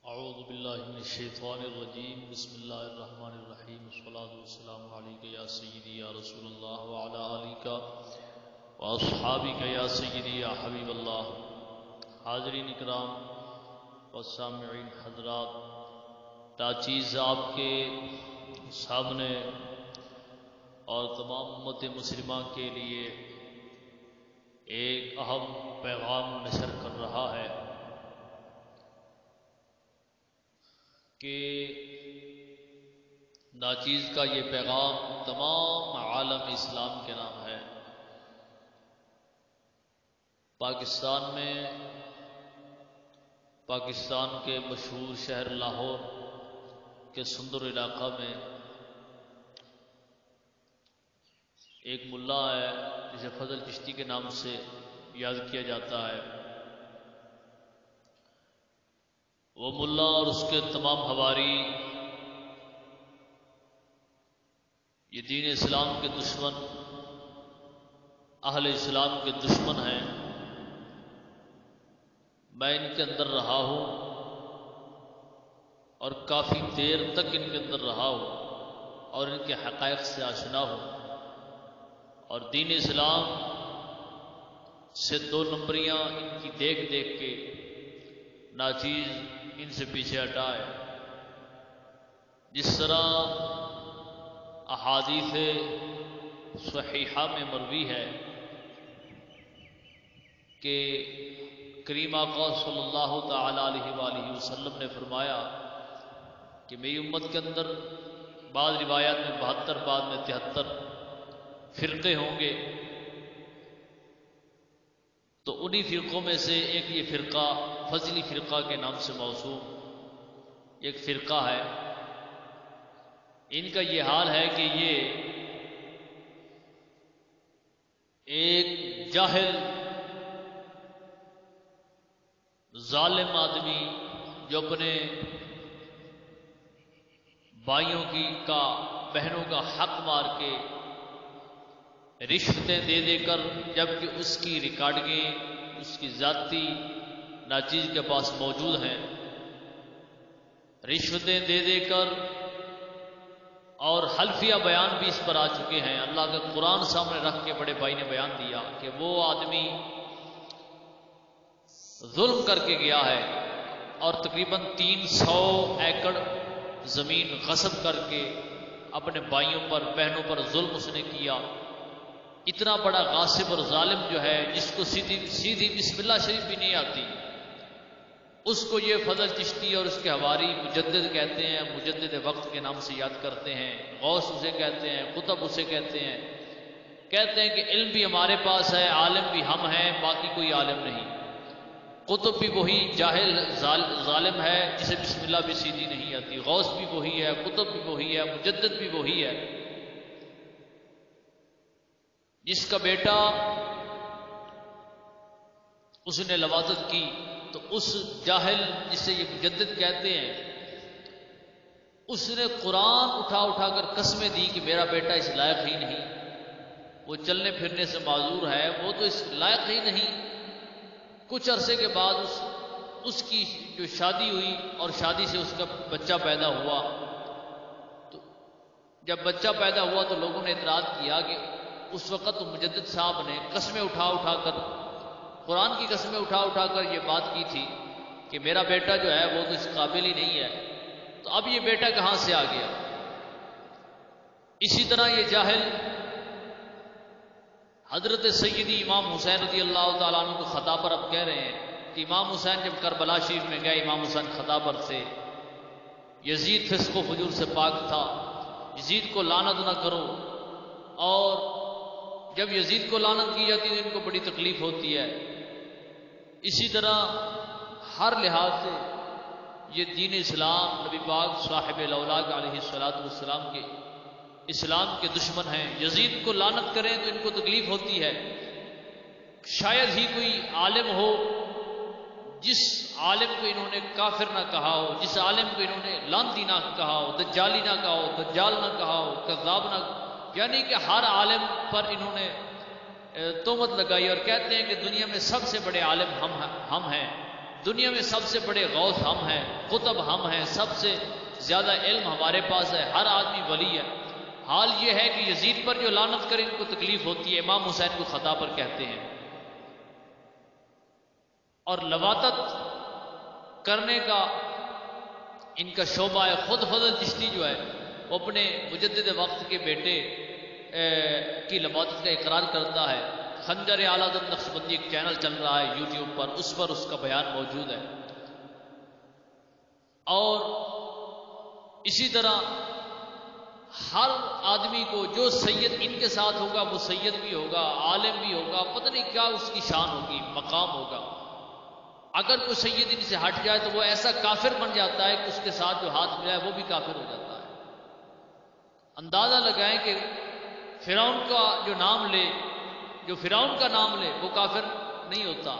اعوذ باللہ من الشیطان الرجیم بسم اللہ الرحمن الرحیم والصلاة والسلام علیک یا سیدی یا رسول اللہ وعلی آلک واصحابک یا سیدی یا حبیب اللہ۔ حاضرین اکرام و سامعین حضرات، ناچیز آپ کے سامنے اور تمام امت مسلمہ کے لیے ایک اہم پیغام نشر کر رہا ہے کہ ناچیز کا یہ پیغام تمام عالم اسلام کے نام ہے۔ پاکستان میں، پاکستان کے مشہور شہر لاہور کے سندر علاقہ میں ایک ملا ہے جسے فضل چشتی کے نام سے یاد کیا جاتا ہے۔ وہ ملا اور اس کے تمام حواری یہ دین اسلام کے دشمن، اہل اسلام کے دشمن ہیں۔ میں ان کے اندر رہا ہوں اور کافی دیر تک ان کے اندر رہا ہوں اور ان کے حقائق سے آشنا ہوں، اور دین اسلام سے دو نمبریاں ان کی دیکھ دیکھ کے ناچیز ان سے پیچھے ہٹائے۔ جس طرح احادیث صحیحہ میں مروی ہے کہ کریم آقا صلی اللہ تعالی علیہ وآلہ وسلم نے فرمایا کہ میری امت کے اندر بعض روایات میں 72، بعد میں 73 فرقے ہوں گے، تو انہی فرقوں میں سے ایک یہ فرقہ فضلی فرقہ کے نام سے موسوم ایک فرقہ ہے۔ ان کا یہ حال ہے کہ یہ ایک جاہل ظالم آدمی جو اپنے بھائیوں کا بہنوں کا حق مار کے رشوتیں دے دے کر، جبکہ اس کی ریکارڈنگیں اس کی ذاتی ناچیز کے پاس موجود ہیں، رشوتیں دے دے کر اور حلفیہ بیان بھی اس پر آ چکے ہیں۔ اللہ کا قرآن سامنے رکھ کے بڑے بھائی نے بیان دیا کہ وہ آدمی ظلم کر کے گیا ہے اور تقریباً 300 ایکڑ زمین غصب کر کے اپنے بھائیوں پر بہنوں پر ظلم اس نے کیا۔ اتنا بڑا غاصب اور ظالم جو ہے، جس کو سیدھی بسم اللہ شریف بھی نہیں آتی، اس کو یہ فضل چشتی اور اس کے حواری مجدد کہتے ہیں، مجدد وقت کے نام سے یاد کرتے ہیں، غوث اسے کہتے ہیں، قطب اسے کہتے ہیں۔ کہتے ہیں کہ علم بھی ہمارے پاس ہے، عالم بھی ہم ہیں، باقی کوئی عالم نہیں۔ قطب بھی وہی جاہل ظالم ہے جسے بسم اللہ بھی سیدھی نہیں آتی، غوث بھی وہی ہے، قطب بھی وہی ہے، مجدد بھی وہی ہے۔ جس کا بیٹا اس نے لواطت کی تو اس جاہل جسے یہ مجدد کہتے ہیں، اس نے قرآن اٹھا اٹھا کر قسمیں دی کہ میرا بیٹا اس لائق ہی نہیں، وہ چلنے پھرنے سے معذور ہے، وہ تو اس لائق ہی نہیں۔ کچھ عرصے کے بعد اس کی جو شادی ہوئی اور شادی سے اس کا بچہ پیدا ہوا، تو جب بچہ پیدا ہوا تو لوگوں نے اعتراض کیا کہ اس وقت مجدد صاحب نے قسمیں اٹھا اٹھا کر، قرآن کی قسمیں اٹھا اٹھا کر یہ بات کی تھی کہ میرا بیٹا جو ہے وہ تو اس قابل ہی نہیں ہے، تو اب یہ بیٹا کہاں سے آ گیا؟ اسی طرح یہ جاہل حضرت سیدی امام حسین رضی اللہ تعالیٰ عنہ کو خطا پر اب کہہ رہے ہیں کہ امام حسین جب کربلا شریف میں گئے، امام حسین خطا پر تھے، یزید فسق و فجور سے پاک تھا، یزید کو لعنت نہ کرو، اور جب یزید کو لعنت کی جاتی ہے تو ان کو بڑی تکلیف ہوتی ہے۔ اسی طرح ہر لحاظ سے یہ دین اسلام، نبی پاک صاحب الاولاق علیہ السلام کے اسلام کے دشمن ہیں۔ یزید کو لعنت کریں تو ان کو تکلیف ہوتی ہے۔ شاید ہی کوئی عالم ہو جس عالم کو انہوں نے کافر نہ کہا ہو، جس عالم کو انہوں نے لعنتی نہ کہا ہو، دجالی نہ کہا ہو، دجال نہ کہا ہو، کذاب نہ، یعنی کہ ہر عالم پر انہوں نے تہمت لگائی اور کہتے ہیں کہ دنیا میں سب سے بڑے عالم ہم ہیں۔ دنیا میں سب سے بڑے غوث ہم ہیں، قطب ہم ہیں، سب سے زیادہ علم ہمارے پاس ہے، ہر آدمی ولی ہے۔ حال یہ ہے کہ یزید پر جو لعنت کرے ان کو تکلیف ہوتی ہے، امام حسین کو خطا پر کہتے ہیں۔ اور لواطت کرنے کا ان کا شعبہ ہے۔ خود فضل چشتی جو ہے وہ اپنے مجدد وقت کے بیٹے کی لواطت کا اقرار کرتا ہے۔ خنجر اعلیٰ نقشبندی ایک چینل چل رہا ہے یوٹیوب پر، اس پر اس کا بیان موجود ہے۔ اور اسی طرح ہر آدمی کو جو سید ان کے ساتھ ہوگا وہ سید بھی ہوگا، عالم بھی ہوگا، پتہ نہیں کیا اس کی شان ہوگی، مقام ہوگا۔ اگر کوئی سید ان سے ہٹ جائے تو وہ ایسا کافر بن جاتا ہے کہ اس کے ساتھ جو ہاتھ ملا ہے وہ بھی کافر ہو جاتا ہے۔ اندازہ لگائیں کہ فرعون کا جو نام لے، جو فرعون کا نام لے وہ کافر نہیں ہوتا،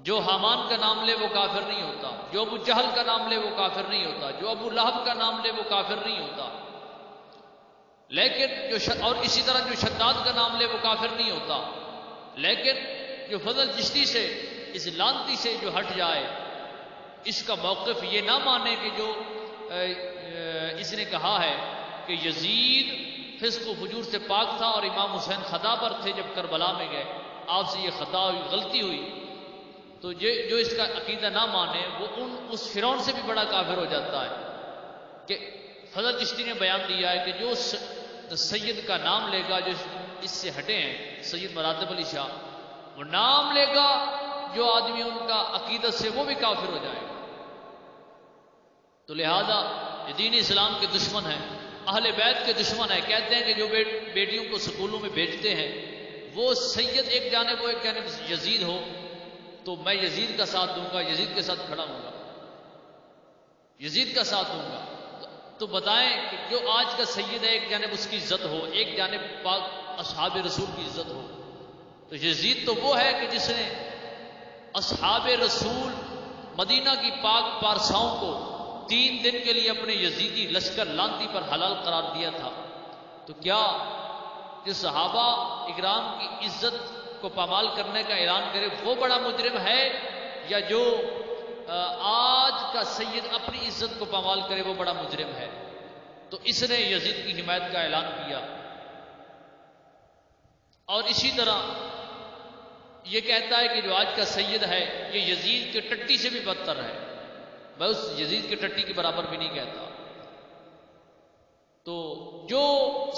جو حامان کا نام لے وہ کافر نہیں ہوتا، جو ابو جہل کا نام لے وہ کافر نہیں ہوتا، جو ابو لہب کا نام لے وہ کافر نہیں ہوتا۔ لیکن اور اسی طرح جو شداد کا نام لے وہ کافر نہیں ہوتا۔ لیکن جو فضل چشتی سے، اس لانتی سے جو ہٹ جائے، اس کا موقف یہ نہ مانے کہ جو اس نے کہا ہے کہ یزید فسق و فجور سے پاک تھا اور امام حسین خطا پر تھے جب کربلا میں گئے، آپ سے یہ خطا ہوئی، غلطی ہوئی، تو جو اس کا عقیدہ نہ مانے وہ اس فرعون سے بھی بڑا کافر ہو جاتا ہے۔ کہ فضل چشتی نے بیان دیا ہے کہ جو سید کا نام لے گا، جو اس سے ہٹے ہیں، سید مراتب علی شاہ، وہ نام لے گا جو آدمی ان کا عقیدت سے، وہ بھی کافر ہو جائے گا۔ تو لہذا یہ دین اسلام کے دشمن ہیں، اہل بیت کے دشمن ہیں۔ کہتے ہیں کہ جو بیٹیوں کو سکولوں میں بھیجتے ہیں وہ سید ایک جانب ہو، ایک جانب یزید ہو، تو میں یزید کا ساتھ دوں گا، یزید کے ساتھ کھڑا ہوں گا، یزید کا ساتھ دوں گا۔ تو بتائیں کہ جو آج کا سید ہے، ایک جانب اس کی عزت ہو، ایک جانب پاک اصحاب رسول کی عزت ہو، تو یزید تو وہ ہے کہ جس نے اصحاب رسول مدینہ کی پاک پارساؤں کو 3 دن کے لیے اپنے یزیدی لشکر لانتی پر حلال قرار دیا تھا۔ تو کیا جو صحابہ اکرام کی عزت کو پامال کرنے کا اعلان کرے وہ بڑا مجرم ہے، یا جو آج کا سید اپنی عزت کو پامال کرے وہ بڑا مجرم ہے؟ تو اس نے یزید کی حمایت کا اعلان کیا۔ اور اسی طرح یہ کہتا ہے کہ جو آج کا سید ہے یہ یزید کے ٹٹی سے بھی بدتر ہے، میں اس یزید کے ٹٹی کے برابر بھی نہیں کہتا۔ تو جو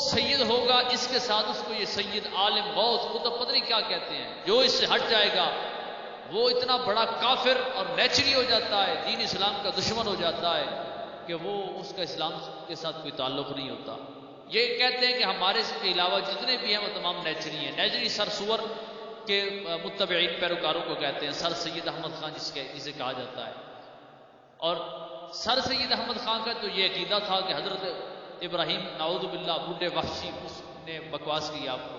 سید ہوگا اس کے ساتھ اس کو یہ سید، عالم، غوث، قطب، پتہ نہیں کیا کہتے ہیں، جو اس سے ہٹ جائے گا وہ اتنا بڑا کافر اور نیچری ہو جاتا ہے، دین اسلام کا دشمن ہو جاتا ہے کہ وہ اس کا اسلام کے ساتھ کوئی تعلق نہیں ہوتا۔ یہ کہتے ہیں کہ ہمارے کے علاوہ جتنے بھی ہیں وہ تمام نیچری ہیں۔ نیچری سر سور کے متبعین پیروکاروں کو کہتے ہیں، سر سید احمد خان جسے کہا جاتا ہے۔ اور سر سید احمد خان کا تو یہ عقیدہ تھا کہ حضرت ابراہیم نعوذ باللہ بوڑھے وحشی، اس نے بکواس کی آپ کو،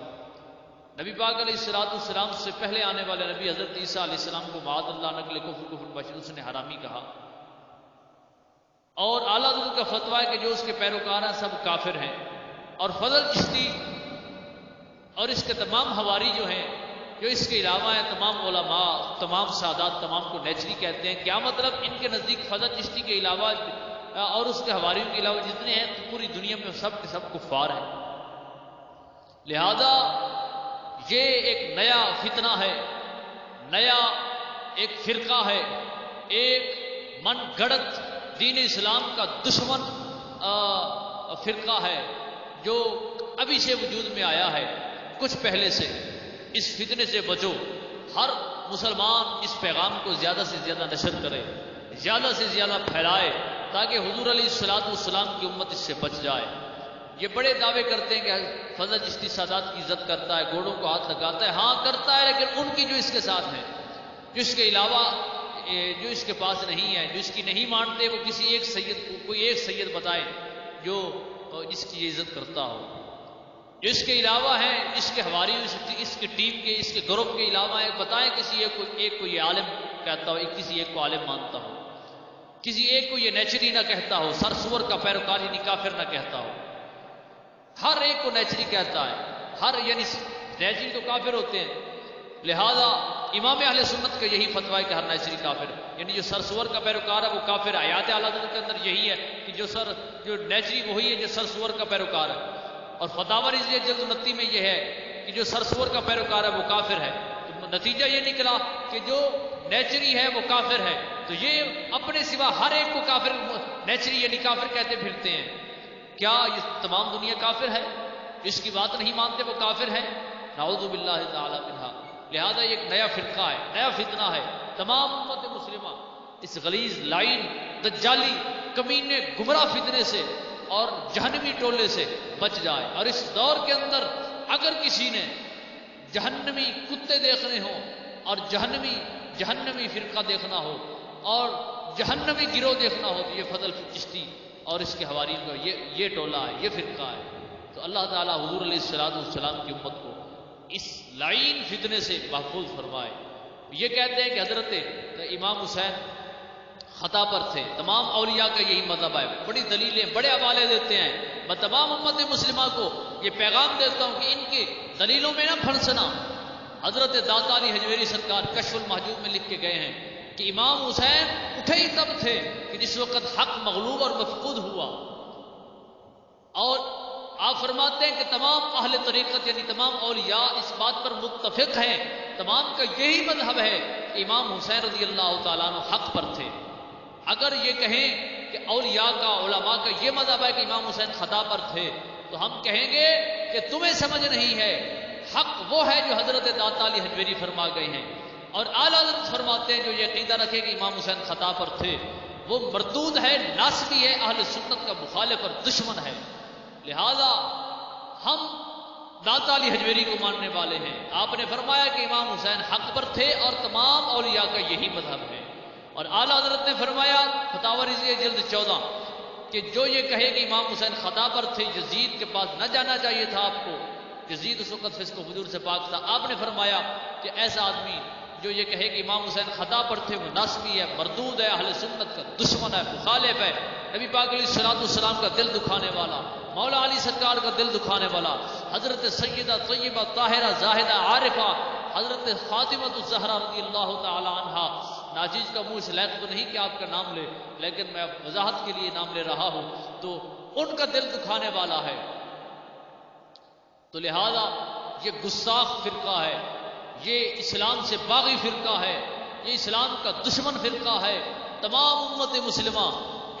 نبی پاک علیہ السلام سے پہلے آنے والے نبی حضرت عیسیٰ علیہ السلام کو معاذ اللہ نقل کفر بشر اس نے حرامی کہا۔ اور اعلیٰ حضرت کا فتویٰ ہے کہ جو اس کے پیروکار ہیں سب کافر ہیں۔ اور فضل چشتی اور اس کے تمام حواری جو ہیں، جو اس کے علاوہ ہیں، تمام علماء، تمام سادات، تمام کو نیچری کہتے ہیں۔ کیا مطلب؟ ان کے نزدیک فضل چشتی کے علاوہ اور اس کے حواریوں کے علاوہ جتنے ہیں تو پوری دنیا میں سب کے سب کفار ہیں۔ لہذا یہ ایک نیا فتنہ ہے، نیا ایک فرقہ ہے، ایک من گھڑت دین اسلام کا دشمن فرقہ ہے جو ابھی سے وجود میں آیا ہے، کچھ پہلے سے۔ اس فتنے سے بچو، ہر مسلمان اس پیغام کو زیادہ سے زیادہ نشر کرے، زیادہ سے زیادہ پھیلائے، تاکہ حضور علیہ السلام کی امت اس سے بچ جائے۔ یہ بڑے دعوے کرتے ہیں کہ فضل چشتی سادات کی عزت کرتا ہے، گھوڑوں کو ہاتھ لگاتا ہے، ہاں کرتا ہے، لیکن ان کی جو اس کے ساتھ ہیں، جو اس کے علاوہ جو اس کے پاس نہیں ہے، جو اس کی نہیں مانتے، وہ کسی ایک سید کو کوئی ایک سید بتائے جو اس کی عزت کرتا ہو۔ جو اس کے علاوہ ہیں، اس کے حواری، اس کی ٹیم کے، اس کے گروپ کے علاوہ ہے، بتائیں کسی ایک کو یہ عالم کہتا ہو، کسی ایک کو عالم مانتا ہو، کسی ایک کو یہ نیچری نہ کہتا ہو، سر سور کا پیروکار یعنی کافر نہ کہتا ہو۔ ہر ایک کو نیچری کہتا ہے، یعنی نیچری تو کافر ہوتے ہیں، لہذا امام اہل سنت کا یہی فتویٰ ہے کہ ہر نیچری کافر، یعنی جو سرسور کا پیروکار ہے وہ کافر ہے۔ آیات اعلیٰ حضرت کے اندر یہی ہے کہ جو نیچری وہی ہے جو سرسور کا پیروکار ہے، اور فتاوی رضویہ جلد 29 میں یہ ہے کہ جو سرسور کا پیروکار ہے وہ کافر ہے۔ تو نتیجہ یہ نکلا کہ جو نیچری ہے وہ کافر ہے، تو یہ اپنے سوا ہر ایک کو کافر نیچری یعنی کافر کہتے پھرتے ہیں۔ کیا یہ تمام دنیا کافر ہے؟ اس کی بات نہیں مانتے وہ کافر ہے؟ نعوذ باللہ تعالی منہا۔ لہذا یہ ایک نیا فرقہ ہے، نیا فتنہ ہے۔ تمام امت مسلمہ اس غلیظ لائن دجالی کمینے گمراہ فتنے سے اور جہنمی ٹولے سے بچ جائے۔ اور اس دور کے اندر اگر کسی نے جہنمی کتے دیکھنے ہوں اور جہنمی فرقہ دیکھنا ہو اور جہنمی گروہ دیکھنا ہو تو یہ فضل چشتی اور اس کے حواریوں کا یہ ٹولہ ہے، یہ فرقہ ہے۔ تو اللہ تعالیٰ حضور علیہ السلام کی امت کو اس لعین فتنے سے محفوظ فرمائے۔ یہ کہتے ہیں کہ حضرت امام حسین خطا پر تھے، تمام اولیاء کا یہی مذہب ہے، بڑی دلیلیں بڑے حوالے دیتے ہیں۔ میں تمام امت مسلمہ کو یہ پیغام دیتا ہوں کہ ان کی دلیلوں میں نہ پھنسنا۔ حضرت داتا علی حجویری سرکار کشف المحجوب میں لکھ کے گئے ہیں کہ امام حسین اٹھے ہی تب تھے کہ جس وقت حق مغلوب اور مفقود ہوا، اور آپ فرماتے ہیں کہ تمام اہل طریقت یعنی تمام اولیاء اس بات پر متفق ہیں، تمام کا یہی مذہب ہے کہ امام حسین رضی اللہ تعالیٰ عنہ حق پر تھے۔ اگر یہ کہیں کہ اولیاء کا علماء کا یہ مذہب ہے کہ امام حسین خطا پر تھے تو ہم کہیں گے کہ تمہیں سمجھ نہیں ہے، حق وہ ہے جو حضرت داتا علی حجویری فرما گئے ہیں، اور اعلیٰ حضرت فرماتے ہیں جو یہ عقیدہ رکھے کہ امام حسین خطا پر تھے وہ مردود ہے، ناسبی ہے، اہل سنت کا مخالف اور دشمن ہے۔ لہذا ہم داتا علی حجویری کو ماننے والے ہیں۔ آپ نے فرمایا کہ امام حسین حق پر تھے اور تمام اولیاء کا یہی مذہب ہے، اور اعلیٰ حضرت نے فرمایا فتاوی رضویہ جلد 14 کہ جو یہ کہے کہ امام حسین خطا پر تھے، یزید کے پاس نہ جانا چاہیے تھا آپ کو، یزید اس وقت فسق و فجور سے پاک تھا۔ آپ نے فرمایا کہ ایسا آدمی جو یہ کہے کہ امام حسین خطا پر تھے وہ ناسبی ہے، مردود ہے، اہل سنت کا دشمن ہے، مخالف ہے، نبی پاک علیہ السلام کا دل دکھانے والا، مولا علی سرکار کا دل دکھانے والا، حضرت سیدہ طیبہ طاہرہ زاہدہ عارفہ حضرت فاطمہ الزہرا رضی اللہ تعالی عنہا۔ ناجیز کا منہ اس لائق تو نہیں کہ آپ کا نام لے، لیکن میں وضاحت کے لیے نام لے رہا ہوں، تو ان کا دل دکھانے والا ہے۔ تو لہذا یہ گستاخ فرقہ ہے، یہ اسلام سے باغی فرقہ ہے، یہ اسلام کا دشمن فرقہ ہے۔ تمام امت مسلمہ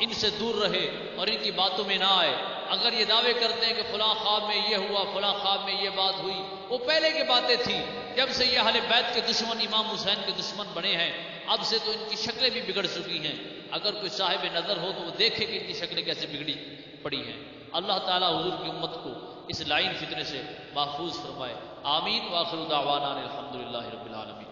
ان سے دور رہے اور ان کی باتوں میں نہ آئے۔ اگر یہ دعوے کرتے ہیں کہ فلاں خواب میں یہ ہوا، فلاں خواب میں یہ بات ہوئی، وہ پہلے کی باتیں تھیں، جب سے یہ اہل بیت کے دشمن امام حسین کے دشمن بنے ہیں، اب سے تو ان کی شکلیں بھی بگڑ چکی ہیں۔ اگر کوئی صاحب نظر ہو تو وہ دیکھے کہ ان کی شکلیں کیسے بگڑی پڑی ہیں۔ اللہ تعالیٰ حضور کی امت کو اس لائن فتنے سے محفوظ فرمائے۔ آمین۔ وآخر دعوانا الحمدللہ رب العالمین۔